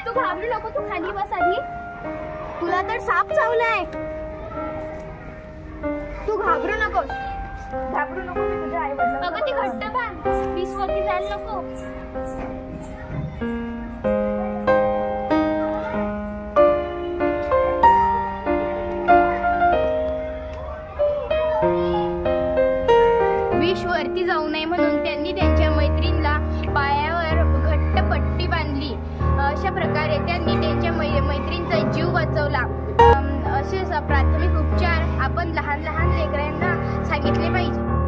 तू घाबरू नको, तू खाली बस आधी. तुला तर साप चावलाय. तू घाबरू नकोस. घाबरू नको, मी तुझ्या आई वडिलांना. अगं ती घट्ट बांध, पीस वरती जायला नको. विष वरती जाऊ नये म्हणून त्यांनी त्यांच्या मैत्रिणीला पायावर घट्ट पट्टी बांधली. अशा प्रकारे त्यांनी त्यांच्या मैत्रिणीचा जीव वाचवला. असे प्राथमिक उपचार आपण लहान लहान लेकरांना सांगितले पाहिजे.